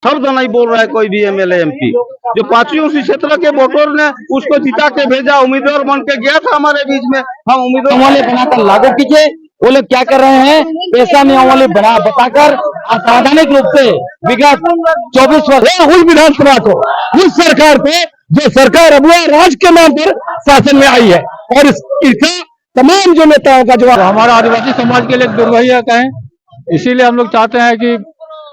शब्द नहीं बोल रहा है कोई भी एमएलए एमपी। जो पांचवी उसी क्षेत्र के वोटर ने उसको जिता के भेजा, उम्मीदवार बन के गया था हमारे बीच में, हम उम्मीदवार वाले बनाकर लागू कीजिए। वो लोग क्या कर रहे हैं, पैसा नियम वाले बना बताकर असंवैधानिक रूप से विगत 24 वर्ष उस विधानसभा को, उस सरकार पे जो सरकार अब राज के नाम पर शासन में आई है, और इसका तमाम जो नेताओं का जवाब हमारा आदिवासी समाज के लिए दुर्भाग्य का है। इसीलिए हम लोग चाहते हैं कि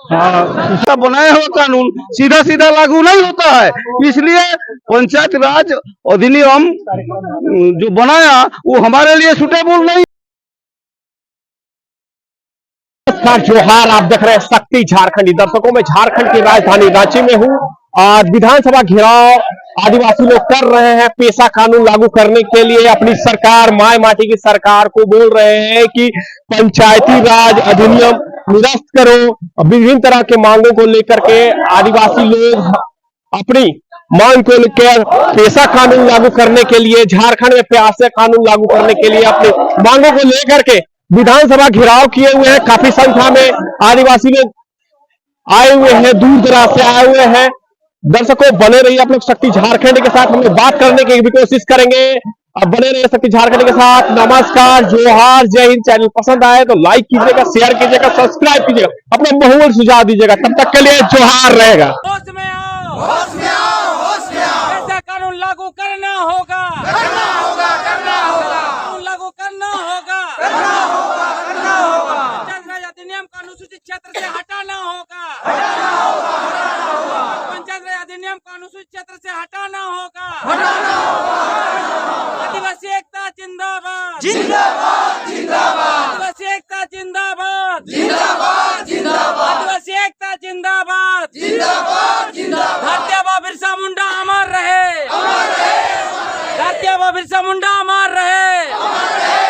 उसका बनाया हुआ कानून सीधा सीधा लागू नहीं होता है, इसलिए पंचायत राज अधिनियम जो बनाया वो हमारे लिए सुटेबल नहीं। जोहार, आप देख रहे हैं शक्ति झारखंडी। दर्शकों में झारखंड की राजधानी रांची में हूँ और विधानसभा घेराव आदिवासी लोग कर रहे हैं पेशा कानून लागू करने के लिए। अपनी सरकार, माय माटी की सरकार को बोल रहे हैं कि पंचायती राज अधिनियम निरस्त करो। विभिन्न तरह के मांगों को लेकर के आदिवासी लोग अपनी मांग को लेकर पेशा कानून लागू करने के लिए, झारखंड में पेशा कानून लागू करने के लिए अपनी मांगों को लेकर के विधानसभा घेराव किए हुए हैं। काफी संख्या में आदिवासी लोग आए हुए हैं, दूर दराज से आए हुए हैं। दर्शकों बने रहिए आप लोग शक्ति झारखंड के साथ, हम लोग बात करने की भी कोशिश करेंगे। अब बने रहिए शक्ति झारखंड के साथ। नमस्कार, जोहार, जय हिंद। चैनल पसंद आए तो लाइक कीजिएगा, शेयर कीजिएगा, सब्सक्राइब कीजिएगा, अपना बहुमूल्य सुझाव दीजिएगा। तब तक के लिए जोहार रहेगा। होश में आओ, होश में आओ, होश में आओ। ऐसा कानून लागू करना होगा, करना होगा, करना होगा। कानून लागू करना होगा, करना होगा, करना होगा। पंचायत राज अधिनियम को अनुसूचित क्षेत्र से हटाना होगा, हटाना होगा, हटाना होगा। पंचायत राज अधिनियम को अनुसूचित क्षेत्र से हटाना होगा, हटाना होगा। आदिवासी एकता जिंदाबाद, जिंदाबाद, जिंदाबाद। आदिवासी एकता जिंदाबाद, जिंदाबाद, जिंदाबाद। आदिवासी एकता जिंदाबाद, जिंदाबाद, जिंदाबाद। धरती आबा बिरसा मुंडा अमर रहे, अमर रहे। धरती आबा बिरसा मुंडा अमर रहे, अमर रहे।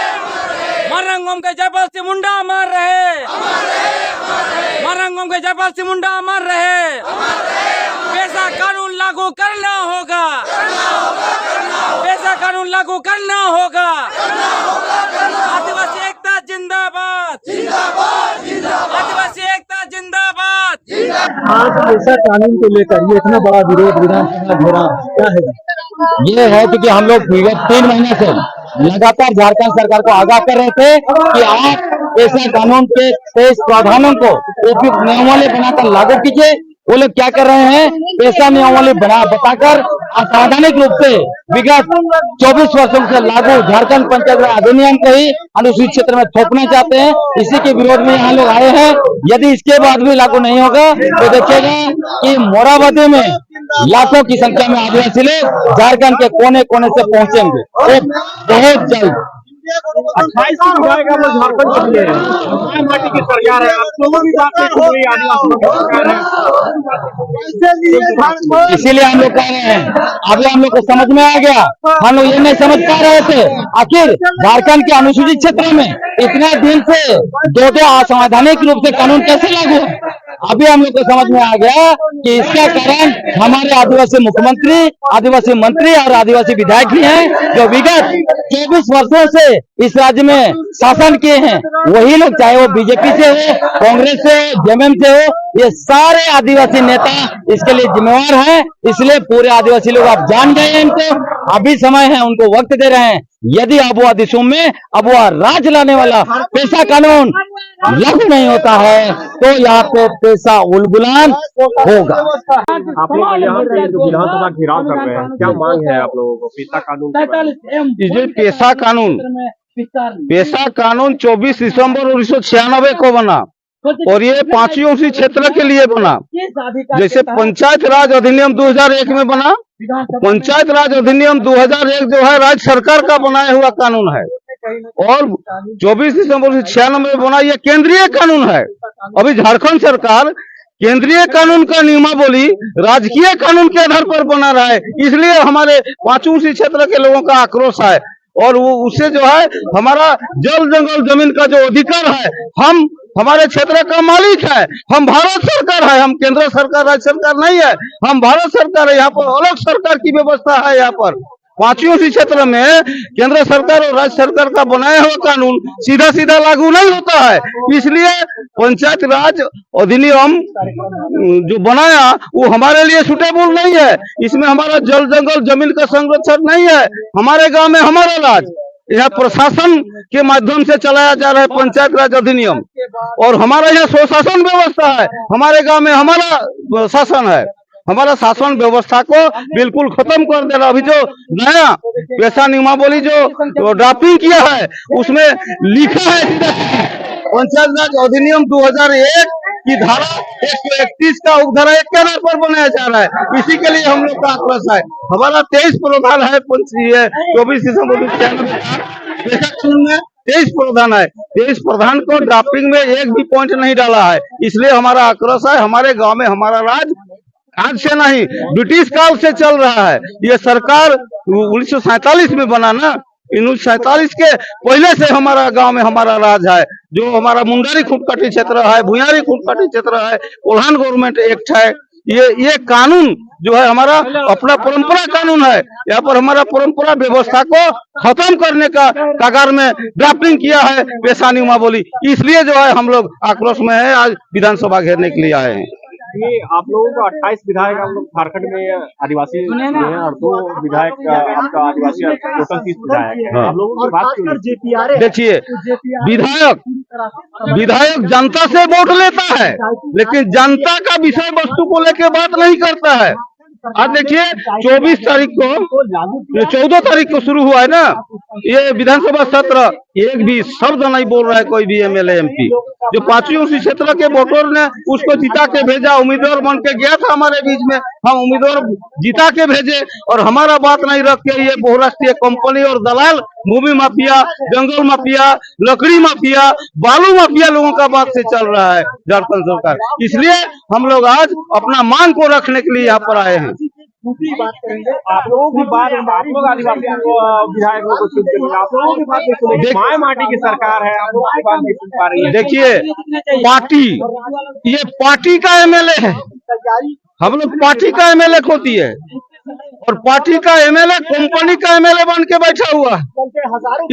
मरंगोम के जयपाल सिंह मुंडा अमर रहे, अमर रहे, अमर रहे। मरंगोम के जयपाल सिंह मुंडा अमर रहे, अमर रहे। पेशा कानून लागू करना होगा, करना होगा, करना होगा। पेशा कानून लागू करना होगा, करना होगा, करना होगा। आदिवासी एकता जिंदाबाद, जिंदाबाद, जिंदाबाद। आदिवासी एकता जिंदाबाद, जिंदाबाद। आज पेशा कानून को लेकर ये इतना बड़ा विरोध विधानसभा घेराव क्या है? ये है कि हम लोग विगत 3 महीने से लगातार झारखंड सरकार को आगाह कर रहे थे कि आप पेशा कानून के 23 प्रावधानों को उपयुक्त नियमावली बनाकर लागू कीजिए। वो लोग क्या कर रहे हैं, पेशा नियमावली बना बताकर असंवैधानिक रूप से विगत 24 वर्षों से लागू झारखंड पंचायत राज अधिनियम को ही अनुसूचित क्षेत्र में थोपना चाहते हैं। इसी के विरोध में यहाँ लोग आए हैं। यदि इसके बाद भी लागू नहीं होगा तो देखिएगा कि मोराबादी में लाखों की संख्या में आदिवासी लोग झारखंड के कोने कोने से पहुंचेंगे तो बहुत जल्द। 28 विधायक हम लोग झारखंड के लिए माटी की सरकार है, आप लोगों भी जानते हैं कोई आदिवासी सरकार है। इसीलिए हम लोग कह रहे हैं, अभी हम लोग को समझ में आ गया। हम लोग ये नहीं समझ पा रहे थे आखिर झारखंड के अनुसूचित क्षेत्र में इतने दिन से दो असंवैधानिक रूप से कानून कैसे लागू है। अभी हम लोग को समझ में आ गया कि इसका कारण हमारे आदिवासी मुख्यमंत्री, आदिवासी मंत्री और आदिवासी विधायक भी हैं जो विगत 24 वर्षों से इस राज्य में शासन किए हैं। वही लोग, चाहे वो बीजेपी से हो, कांग्रेस से, जेएमएम से हो, ये सारे आदिवासी नेता इसके लिए जिम्मेवार हैं। इसलिए पूरे आदिवासी लोग आप जान गए हैं इनको, अभी समय है, उनको वक्त दे रहे हैं। यदि अबुआ दिशों में अबुआ राज लाने वाला पेशा कानून लागू नहीं होता है तो यहाँ पे पेशा उलगुलान होगा। आप लोग यहाँ पे जो विधानसभा घेराव कर रहे हैं, क्या मांग है आप लोगों को पेशा कानून? पेशा कानून 24 दिसंबर 1996 को बना और ये पांचवी उसी क्षेत्र के लिए बना। जैसे पंचायत राज अधिनियम 2001 में बना, पंचायत राज अधिनियम 2001 जो है राज्य सरकार का बनाया हुआ कानून है और 24 दिसंबर 1996 में बना। ये केंद्रीय कानून है। अभी झारखंड सरकार केंद्रीय कानून का नियमावली राजकीय कानून के आधार पर बना रहा है, इसलिए हमारे पांचवी उसी क्षेत्र के लोगों का आक्रोश है। और वो उससे जो है हमारा जल जंगल जमीन का जो अधिकार है, हम हमारे क्षेत्र का मालिक है। हम भारत सरकार है, हम केंद्र सरकार राज्य सरकार नहीं है, हम भारत सरकार है। यहाँ पर अलग सरकार की व्यवस्था है यहाँ पर, पांचों उसी क्षेत्र में केंद्र सरकार और राज्य सरकार का बनाया हुआ कानून सीधा सीधा लागू नहीं होता है। इसलिए पंचायत राज अधिनियम जो बनाया वो हमारे लिए सुटेबल नहीं है। इसमें हमारा जल जंगल जमीन का संरक्षण नहीं है। हमारे गांव में हमारा राज यह प्रशासन के माध्यम से चलाया जा रहा है पंचायत राज अधिनियम, और हमारा यहाँ स्वशासन व्यवस्था है। हमारे गांव में हमारा शासन है। हमारा शासन व्यवस्था को बिल्कुल खत्म कर दे रहा। अभी जो नया पेशा नियमावली जो ड्राफ्टिंग किया है उसमें लिखा है पंचायत राज अधिनियम 2001 की धारा 131 का उपधारा 1 के आधार पर बनाया जा रहा है। इसी के लिए हम लोग का आक्रोश है। हमारा 23 प्रावधान है 24 दिसंबर 1996 में 23 प्रावधान है। 23 प्रावधान को ड्राफ्टिंग में एक भी पॉइंट नहीं डाला है। इसलिए हमारा आक्रोश है। हमारे गांव में हमारा राज आज से नहीं ब्रिटिश काल से चल रहा है। ये सरकार 1947 में बना ना, 1947 के पहले से हमारा गांव में हमारा राज है। जो हमारा मुंडारी खूंटकाटी क्षेत्र है, भुयारी खूंटकाटी क्षेत्र है, कोल्हान गवर्नमेंट एक्ट है, ये कानून जो है हमारा अपना परंपरा कानून है। यहाँ पर हमारा परंपरा व्यवस्था को खत्म करने का कगार में ड्राफ्टिंग किया है पेशा नियमावली। इसलिए जो है हम लोग आक्रोश में है, आज विधानसभा घेरने के लिए आए हैं। ये आप लोगों को 28 विधायक हम लोग झारखंड में आदिवासी हैं और 2 विधायक आपका आदिवासी, टोटल 30 विधायक हैं। आप लोगों की बात क्यों? देखिए, विधायक जनता से वोट लेता है, लेकिन जनता का विषय वस्तु को लेकर बात नहीं करता है। आज देखिए 24 तारीख को, 14 तारीख को शुरू हुआ है ना ये विधानसभा सत्र। एक भी शब्द नहीं बोल रहा है कोई भी एमएलए एमपी। जो पांचों उसी क्षेत्र के वोटर ने उसको जिता के भेजा, उम्मीदवार बन के गया था हमारे बीच में, हम उम्मीदवार जिता के भेजे और हमारा बात नहीं रख के ये बहुराष्ट्रीय कंपनी और दलाल, भूमि माफिया, जंगल माफिया, लकड़ी माफिया, बालू माफिया लोगों का बात से चल रहा है झारखंड सरकार। इसलिए हम लोग आज अपना मांग को रखने के लिए यहाँ पर आए हैं। बात करेंगे आप लोगों की बात, आप लोग आदिवासी विधायकों को सुनते हैं, आप लोगों की बात नहीं सुनेंगे। माया माटी की सरकार है, आप लोगों की बात नहीं सुन पा रही है। देखिए पार्टी, ये पार्टी का एमएलए है। हम लोग पार्टी का एमएलए खोती है और पार्टी का एमएलए कंपनी का एमएलए बन के बैठा हुआ है।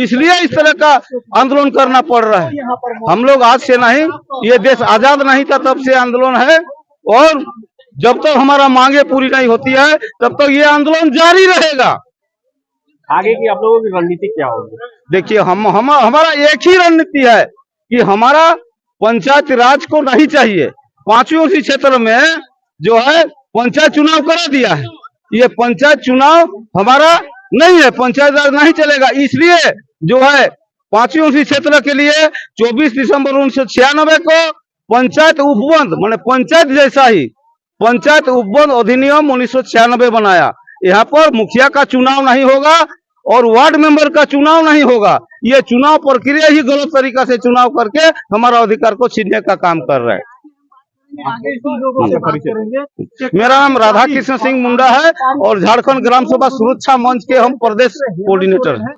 इसलिए इस तरह का आंदोलन करना पड़ रहा है। हम लोग आज से नहीं, ये देश आजाद नहीं था तब से आंदोलन है, और जब तक हमारा मांगे पूरी नहीं होती है तब तक ये आंदोलन जारी रहेगा। आगे की आप लोगों की रणनीति क्या होगी? देखिए हमारा एक ही रणनीति है कि हमारा पंचायत राज को नहीं चाहिए। पांचों उसी क्षेत्र में जो है पंचायत चुनाव करा दिया है। ये पंचायत चुनाव हमारा नहीं है, पंचायत राज नहीं चलेगा। इसलिए जो है पांचों उसी क्षेत्र के लिए 24 दिसंबर 1996 को पंचायत उपबंध माने पंचायत जैसा ही पंचायत उपबंध अधिनियम 1996 बनाया। यहाँ पर मुखिया का चुनाव नहीं होगा और वार्ड मेंबर का चुनाव नहीं होगा। ये चुनाव प्रक्रिया ही गलत तरीका से चुनाव करके हमारा अधिकार को छीनने का काम कर रहा है। मेरा नाम राधा कृष्ण सिंह मुंडा है और झारखंड ग्राम सभा सुरक्षा मंच के हम प्रदेश कोऑर्डिनेटर हैं।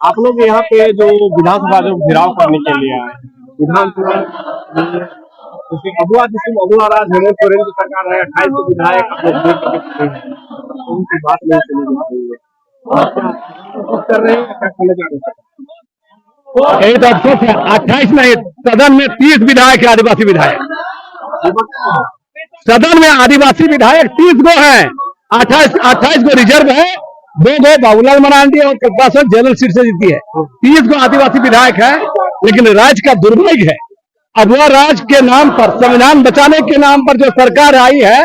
आप लोग यहाँ पे जो विधानसभा जो घेराव करने के लिए आए, विधानसभा अगुआ राज हेमंत सोरेन की सरकार है, 28 विधायक उनकी बात नहीं सुनी जा रही है, कर रहे हैं क्या करना चाह रहे हैं? 28 नहीं, सदन में 30 विधायक है आदिवासी विधायक। सदन में आदिवासी विधायक 30 गो है, 28 गो रिजर्व है, 2 गो बाबूलाल मरांडी और कृपा सिंह जनरल सीट से जीती है। 30 गो आदिवासी विधायक है। लेकिन राज्य का दुर्भाग्य है, अगुआ राज के नाम पर, संविधान बचाने के नाम पर जो सरकार आई है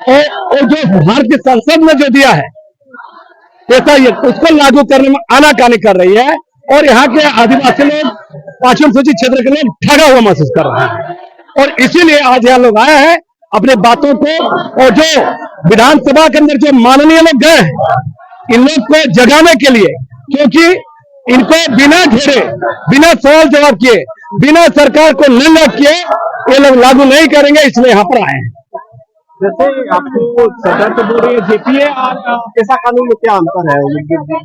और जो भारतीय संसद में जो दिया है ऐसा ये उसको लागू करने में आनाकानी कर रही है। और यहाँ के आदिवासी लोग, पांचवी सूची क्षेत्र के लोग ठगा हुआ महसूस कर रहे हैं और इसीलिए आज यहाँ लोग आए हैं अपने बातों को। और जो विधानसभा के अंदर जो माननीय लोग गए इन लोग को जगाने के लिए, क्योंकि इनको बिना घेरे, बिना सवाल जवाब किए, बिना सरकार को नंगा किए ये लोग लागू नहीं करेंगे, इसलिए यहाँ पर आए हैं। जैसे आपको सरकार तो बोल रही है जेपीए और पेशा कानून में क्या अंतर है?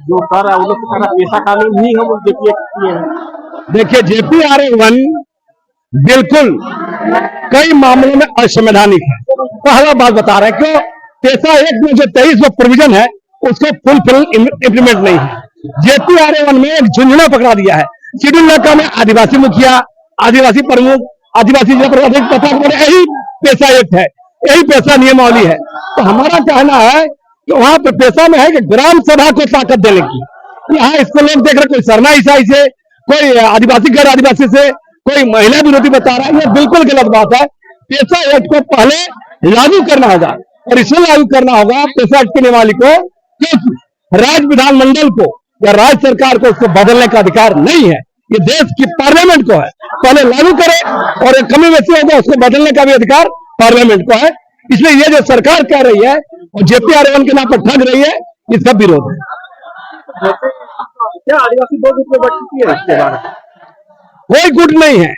जो कर रहा है वो लोग तो पेशा कानून ही हम जेपीए किए हैं। देखिए JPR1 बिल्कुल कई मामलों में असंवैधानिक है। पहला बात बता रहे हैं, क्यों? पेशा एक्ट में जो 23 प्रोविजन है उसको फुलफिल इम्प्लीमेंट नहीं है। JPR-1 में एक झुंझुना पकड़ा दिया है। शेड्यूल इलाका में आदिवासी मुखिया, आदिवासी प्रमुख, आदिवासी जिला प्रशासक पता यही पेशा एक्ट है, यही पेशा नियमावली है। तो हमारा कहना है कि वहां पर पेशा में है कि ग्राम सभा को ताकत देने की। यहाँ इसको लोग देख रहे, कोई सरना ईसाई से, कोई आदिवासी गैर आदिवासी से, कोई महिला विरोधी बता रहा है, ये बिल्कुल गलत बात है। पेशा एक्ट को पहले लागू करना होगा और इसमें लागू करना होगा पेशा एक्ट के नियमावली को कि राज्य विधानमंडल को या राज्य सरकार को उसको बदलने का अधिकार नहीं है, ये देश की पार्लियामेंट को है। पहले लागू करे और एक कमी बेसी होगा उसको बदलने का भी अधिकार पार्लियामेंट को है। इसलिए ये जो सरकार कह रही है और JPR-1 के नाम पर ठग रही है, इसका विरोध है। क्या आदिवासी दो गुट में बढ़ चुकी है इसके बारे में? कोई गुट नहीं है।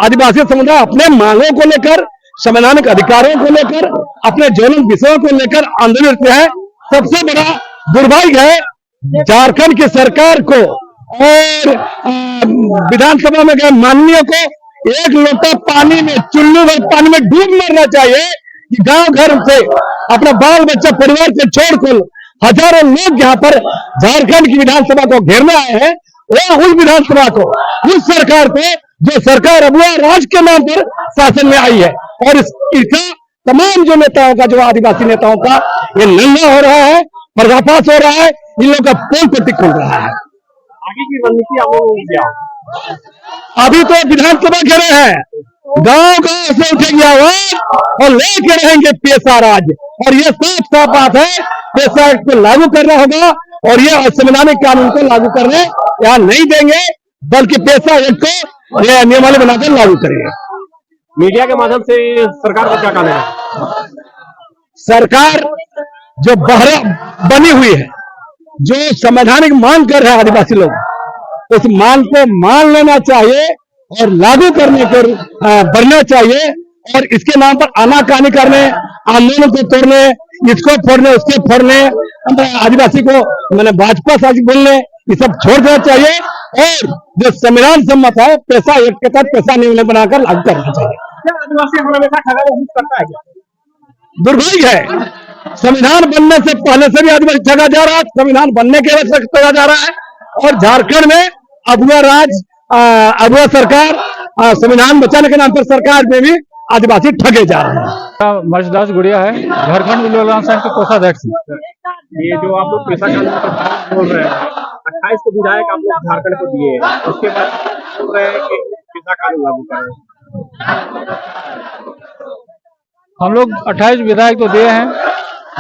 आदिवासी समुदाय अपने मांगों को लेकर, संवैधानिक अधिकारों को लेकर, अपने ज्वलंत विषयों को लेकर आंदोलित है। सबसे बड़ा दुर्भाग्य है झारखंड की सरकार को और विधानसभा में गए माननीय को एक लोटा पानी में, चुल्लू भर पानी में डूब मरना चाहिए कि गांव घर से अपना बाल बच्चा परिवार से छोड़कर हजारों लोग यहाँ पर झारखंड की विधानसभा को घेरने आए हैं। वो उस विधानसभा को, उस सरकार को जो सरकार अबुआ राज के नाम पर शासन में आई है, और इसका तमाम जो नेताओं का, जो आदिवासी नेताओं का ये नंगा हो रहा है, पर्दाफाश हो रहा है, इन लोगों का पोल पट्टी खुल रहा है। आगे की रणनीति आप लोगों की क्या होगी? अभी तो विधानसभा घेरे हैं, गांव गांव से उठेगी आवाज और लेके रहेंगे पेशा राज। और ये साफ साफ बात है, पेशा एक्ट को लागू करना होगा और ये संवैधानिक कानून को लागू करने यहाँ नहीं देंगे, बल्कि पेशा एक्ट को नियमावली बनाकर लागू करेंगे। मीडिया के माध्यम से सरकार को क्या कहना है? सरकार जो बहरा बनी हुई है, जो संवैधानिक मांग कर रहे हैं आदिवासी लोग, उस मांग को मान लेना चाहिए और लागू करने को बढ़ना चाहिए। और इसके नाम पर आनाकानी करने, आंदोलन को तोड़ने, इसको फोड़ने, उसके फोड़ने, आदिवासी को मैंने भाजपा साजी बोलने, ये सब छोड़ देना चाहिए और जो संविधान सम्मत है पेशा एक्ट के तहत पेशा नियम बनाकर लागू करना चाहिए। क्या आदिवासी हमेशा ठगा करता है? दुर्भाग्य है, संविधान बनने से पहले से भी आदिवासी ठगा जा रहा है, संविधान बनने के बाद से ठगा जा रहा है। और झारखंड में अबुआ राज, अबुआ सरकार, संविधान बचाने के नाम पर सरकार में भी आदिवासी ठगे जा रहे हैं। मर्चदास गुड़िया है, झारखंड विलोलान संघ के कोषाध्यक्ष। ये जो आप लोग पेशा कानून पर बोल रहे हैं, 28 को विधायक आप लोग झारखंड को दिए हैं, उसके बाद बोल रहे हैं कि पेशा कानून लागू करें। हम लोग 28 विधायक तो दिए हैं।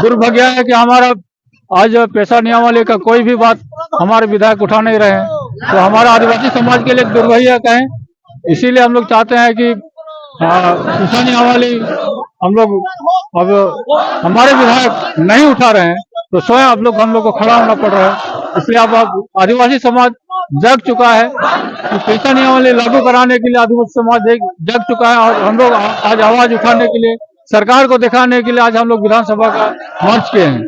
दुर्भाग्य है कि हमारा आज पेशा नियमावली का कोई भी बात हमारे विधायक उठा नहीं रहे हैं, तो हमारा आदिवासी समाज के लिए दुर्भाग्य कहें। इसीलिए हम लोग चाहते हैं कि पेशा नियमावली हम लोग अब हमारे विधायक नहीं उठा रहे हैं, तो स्वयं हम लोग को खड़ा होना पड़ रहा है। इसलिए अब आदिवासी समाज जग चुका है कि पेशा नियमावली लागू कराने के लिए आदिवासी समाज जग चुका है। और हम लोग आज आवाज उठाने के लिए, सरकार को दिखाने के लिए आज हम लोग विधानसभा का मार्च किए हैं।